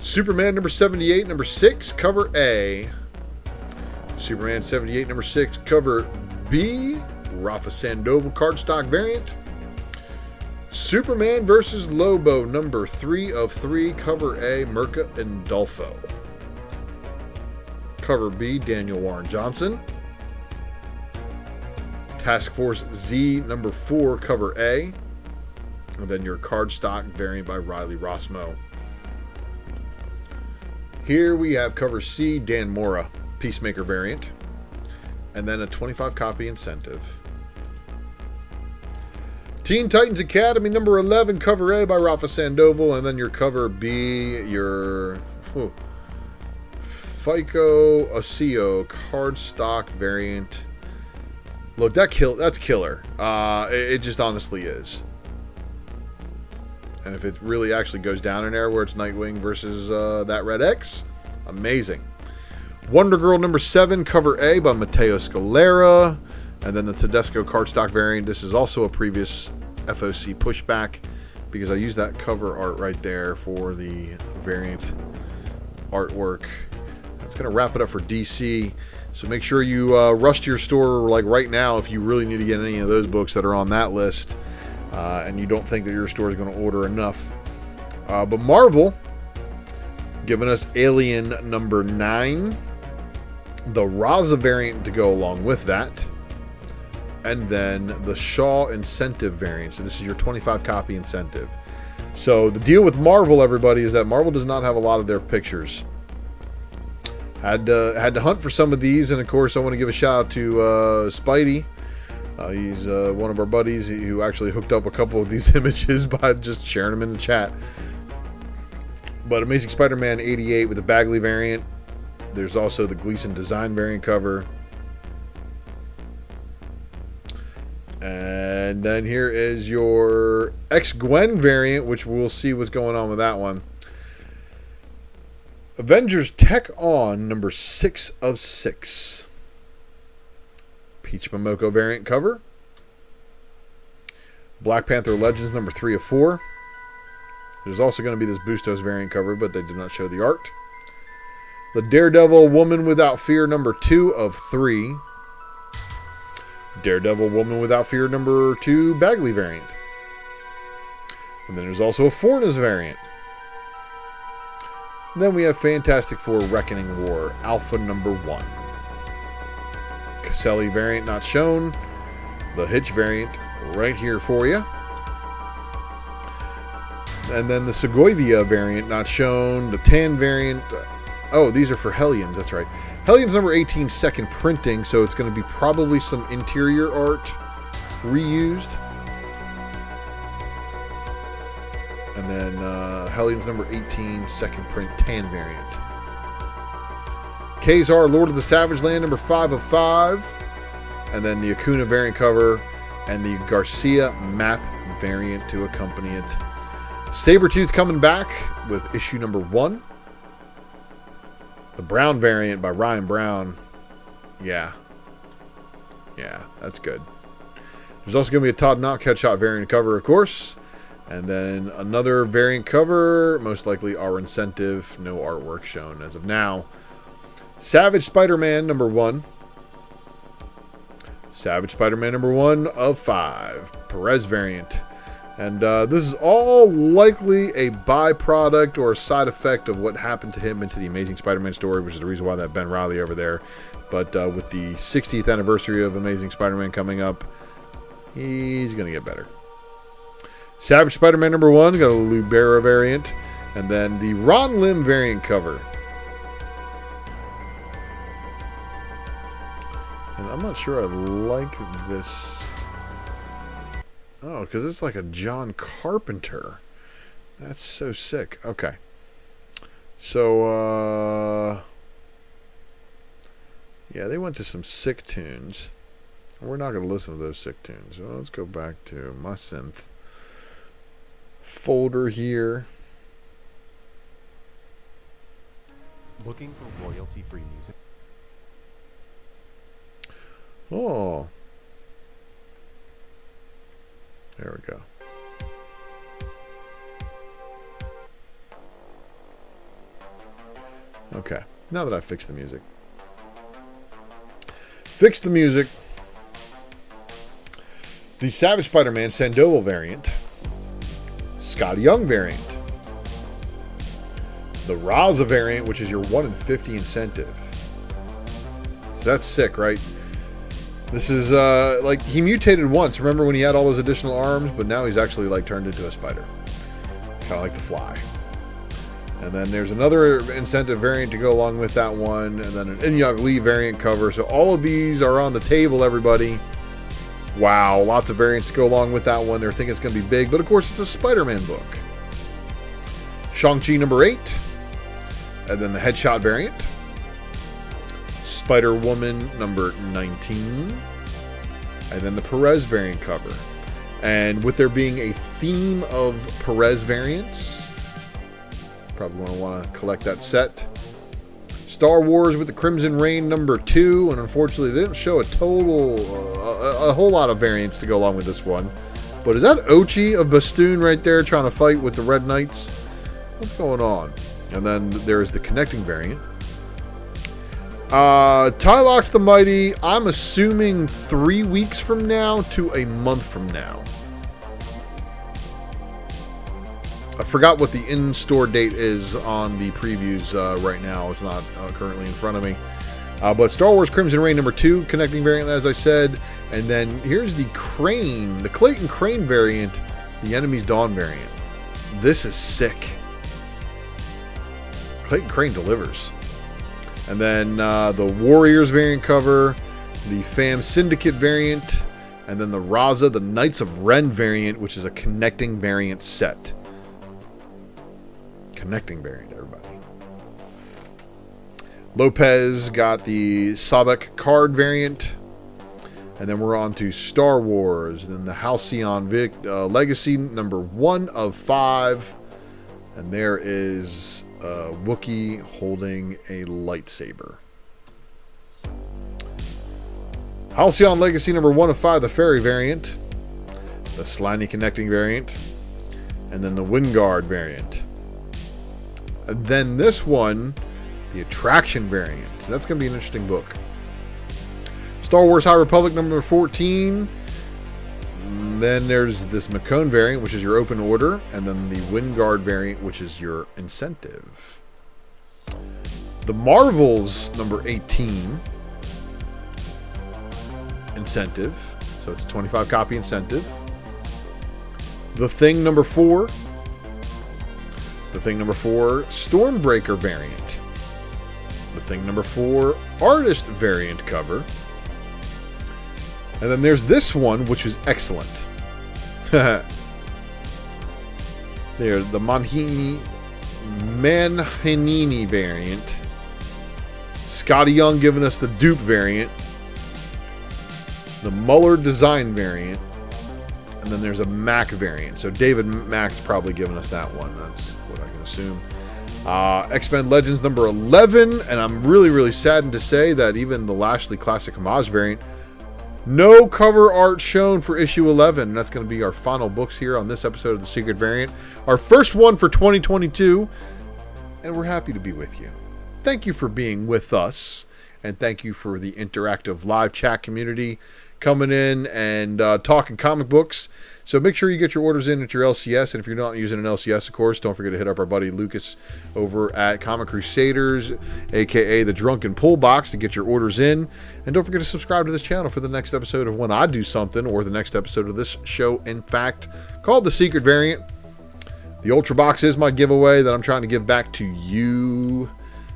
Superman number 78, number 6, cover A. Superman 78, number 6, cover B. Rafa Sandoval cardstock variant. Superman versus Lobo, number 3 of 3, cover A. Mirka and Dolfo. Cover B. Daniel Warren Johnson. Task Force Z, number 4, cover A. And then your cardstock variant by Riley Rossmo. Here we have cover C, Dan Mora, Peacemaker variant. And then a 25 copy incentive. Teen Titans Academy number 11, cover A by Rafa Sandoval. And then your cover B, your FICO Ocio cardstock variant. Look, that's killer. It just honestly is. And if it really actually goes down in there where it's Nightwing versus that Red X, amazing. Wonder Girl number 7, cover A by Matteo Scalera. And then the Tedesco cardstock variant. This is also a previous FOC pushback because I used that cover art right there for the variant artwork. That's going to wrap it up for DC. So make sure you rush to your store like right now if you really need to get any of those books that are on that list. And you don't think that your store is going to order enough. But Marvel, giving us Alien number 9, the Raza variant to go along with that, and then the Shaw incentive variant. So this is your 25 copy incentive. So the deal with Marvel, everybody, is that Marvel does not have a lot of their pictures. Had to hunt for some of these, and of course I want to give a shout out to Spidey. He's one of our buddies who actually hooked up a couple of these images by just sharing them in the chat. But Amazing Spider-Man 88 with the Bagley variant. There's also the Gleason design variant cover. And then here is your X-Gwen variant, which we'll see what's going on with that one. Avengers Tech on number 6 of 6. Peach Momoko variant cover. Black Panther Legends number 3 of 4. There's also going to be this Bustos variant cover, but they did not show the art. The Daredevil Woman Without Fear number 2 of 3. Daredevil Woman Without Fear number 2 Bagley variant. And then there's also a Fornas variant. And then we have Fantastic Four Reckoning War Alpha number 1. Caselli variant not shown. The Hitch variant right here for you. And then the Segovia variant not shown. The Tan variant. Oh, these are for Hellions. That's right. Hellions number 18 second printing. So it's going to be probably some interior art reused. And then Hellions number 18 second print Tan variant. Kazar, Lord of the Savage Land, number 5 of 5. And then the Acuna variant cover. And the Garcia map variant to accompany it. Sabretooth coming back with issue number 1. The Brown variant by Ryan Brown. Yeah, that's good. There's also going to be a Todd Knott Headshot variant cover, of course. And then another variant cover. Most likely our incentive. No artwork shown as of now. Savage Spider-Man number 1. Savage Spider-Man number 1 of 5. Perez variant. And this is all likely a byproduct or a side effect of what happened to him into the Amazing Spider-Man story, which is the reason why that Ben Reilly over there. But with the 60th anniversary of Amazing Spider-Man coming up, he's going to get better. Savage Spider-Man number 1 got a Lubera variant. And then the Ron Lim variant cover. And I'm not sure I like this. Oh, because it's like a John Carpenter. That's so sick. Okay. So, yeah, they went to some sick tunes. We're not going to listen to those sick tunes. So let's go back to my synth folder here. Looking for royalty-free music? Oh. There we go. Okay, now that I've fixed the music. Fixed the music. The Savage Spider-Man Sandoval variant. Scotty Young variant. The Raza variant, which is your 1 in 50 incentive. So that's sick, right? This is like he mutated once. Remember when he had all those additional arms? But now he's actually like turned into a spider. Kind of like the Fly. And then there's another incentive variant to go along with that one. And then an Inyang Lee variant cover. So all of these are on the table, everybody. Wow, lots of variants to go along with that one. They're thinking it's going to be big. But of course, it's a Spider-Man book. Shang-Chi number 8. And then the Headshot variant. Spider-Woman number 19. And then the Perez variant cover. And with there being a theme of Perez variants, probably want to collect that set. Star Wars with the Crimson Reign number 2. And unfortunately, they didn't show a whole lot of variants to go along with this one. But is that Ochi of Bastoon right there trying to fight with the Red Knights? What's going on? And then there's the connecting variant. Tylox the Mighty, I'm assuming 3 weeks from now to a month from now. I forgot what the in-store date is on the previews right now. It's not currently in front of me. But Star Wars Crimson Reign number 2, connecting variant, as I said. And then here's the Crane, the Clayton Crane variant, the Enemy's Dawn variant. This is sick. Clayton Crane delivers. And then the Warriors variant cover, the Fan Syndicate variant, and then the Raza, the Knights of Ren variant, which is a connecting variant set. Connecting variant, everybody. Lopez got the Sabek card variant. And then we're on to Star Wars. Then the Halcyon Legacy, number 1 of 5. And there is Wookiee holding a lightsaber. Halcyon Legacy number 1 of 5, the Fairy variant. The Slimy connecting variant. And then the Wingard variant. And then this one, the Attraction variant. So that's going to be an interesting book. Star Wars High Republic number 14. And then there's this Macone variant, which is your open order. And then the Wingard variant, which is your incentive. The Marvels number 18. Incentive. So it's a 25 copy incentive. The Thing number 4. The Thing number 4, Stormbreaker variant. The Thing number 4, Artist variant cover. And then there's this one, which is excellent. There, the Manhanini variant. Scotty Young giving us the Dupe variant. The Muller design variant. And then there's a Mac variant. So David Mac's probably giving us that one. That's what I can assume. X-Men Legends number 11. And I'm really, really saddened to say that even the Lashley Classic Homage variant, no cover art shown for issue 11. And that's going to be our final books here on this episode of The Secret Variant. Our first one for 2022. And we're happy to be with you. Thank you for being with us. And thank you for the interactive live chat community coming in and talking comic books. So make sure you get your orders in at your LCS. And if you're not using an LCS, of course, don't forget to hit up our buddy Lucas over at Comic Crusaders, a.k.a. the Drunken Pull Box, to get your orders in. And don't forget to subscribe to this channel for the next episode of when I do something, or the next episode of this show, in fact, called The Secret Variant. The Ultra Box is my giveaway that I'm trying to give back to you.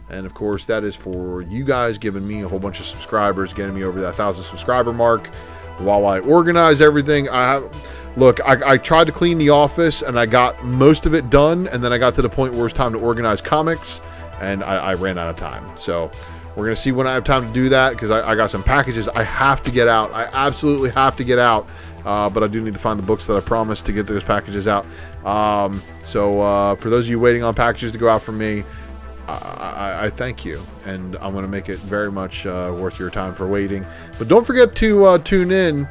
And of course, that is for you guys giving me a whole bunch of subscribers, getting me over that 1,000 subscriber mark. While I organize everything, I tried to clean the office and I got most of it done. And then I got to the point where it's time to organize comics and I ran out of time. So we're going to see when I have time to do that, because I got some packages I have to get out. I absolutely have to get out. But I do need to find the books that I promised to get those packages out. So for those of you waiting on packages to go out from me, I thank you, and I'm going to make it very much worth your time for waiting. But don't forget to tune in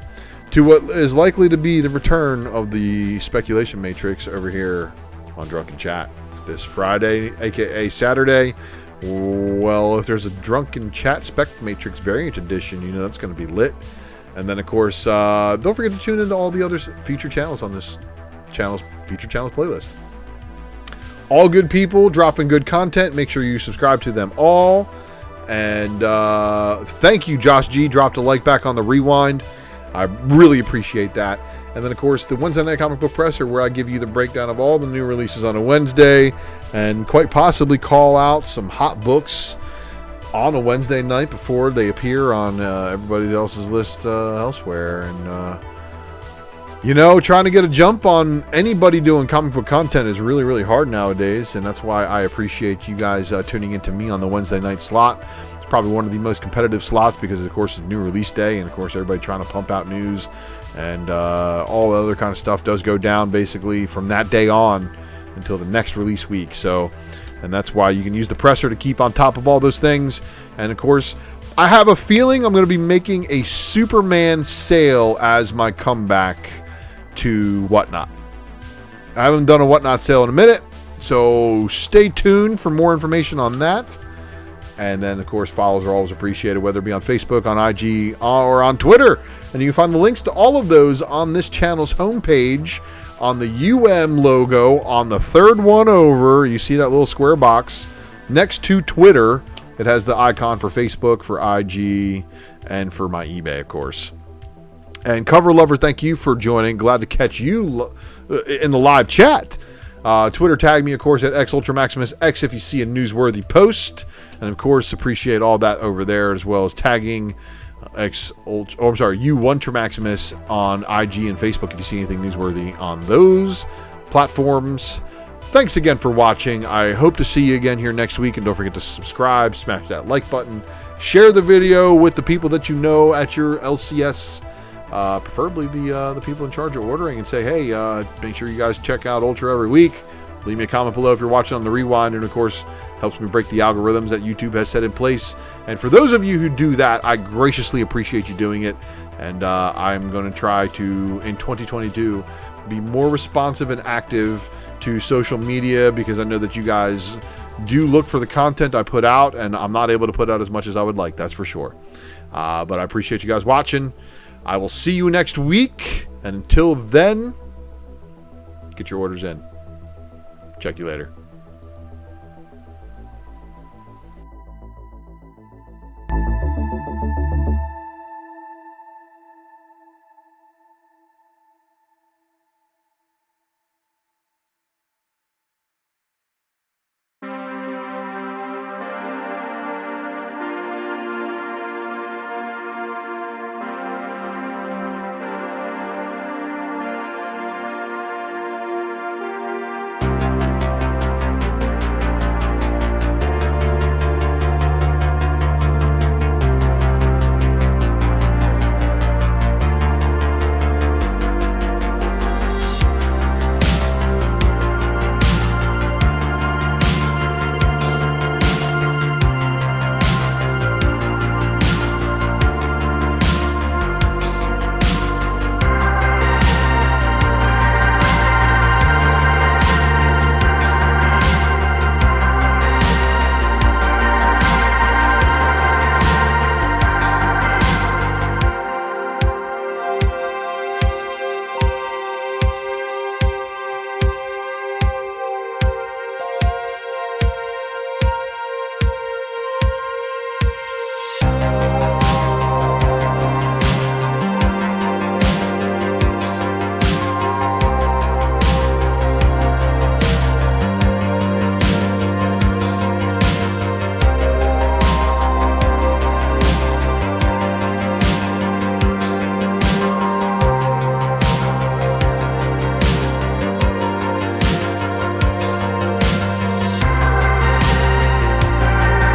to what is likely to be the return of the Speculation Matrix over here on Drunken Chat this Friday, a.k.a. Saturday, Well, if there's a Drunken Chat Spec Matrix Variant Edition, you know that's going to be lit. And then, of course, don't forget to tune into all the other featured channels on this featured channels playlist. All good people dropping good content. Make sure you subscribe to them all. And thank you, Josh G. Dropped a like back on the rewind. I really appreciate that. And then, of course, the Wednesday Night Comic Book Presser, where I give you the breakdown of all the new releases on a Wednesday and quite possibly call out some hot books on a Wednesday night before they appear on everybody else's list elsewhere. And, you know, trying to get a jump on anybody doing comic book content is really, really hard nowadays. And that's why I appreciate you guys tuning into me on the Wednesday night slot. It's probably one of the most competitive slots because, of course, it's new release day. And, of course, everybody trying to pump out news. And all the other kind of stuff does go down basically from that day on until the next release week. So, and that's why you can use the presser to keep on top of all those things. And of course, I have a feeling I'm going to be making a Superman sale as my comeback to Whatnot. I haven't done a Whatnot sale in a minute, so stay tuned for more information on that. And then, of course, follows are always appreciated, whether it be on Facebook, on IG, or on Twitter. And you can find the links to all of those on this channel's homepage, on the logo, on the third one over. You see that little square box next to Twitter. It has the icon for Facebook, for IG, and for my eBay, of course. And Cover Lover, thank you for joining. Glad to catch you in the live chat. Twitter tag me, of course, at ULTRA MAXIMUS X if you see a newsworthy post. And, of course, appreciate all that over there, as well as tagging ULTRA MAXIMUS on IG and Facebook if you see anything newsworthy on those platforms. Thanks again for watching. I hope to see you again here next week. And don't forget to subscribe, smash that like button, share the video with the people that you know at your LCS, preferably the people in charge of ordering, and say, hey, make sure you guys check out Ultra every week. Leave me a comment below if you're watching on the rewind, and of course helps me break the algorithms that YouTube has set in place. And for those of you who do that, I graciously appreciate you doing it. And I'm going to try to, in 2022, be more responsive and active to social media, because I know that you guys do look for the content I put out, and I'm not able to put out as much as I would like, that's for sure. But I appreciate you guys watching. I will see you next week, and until then, get your orders in. Check you later.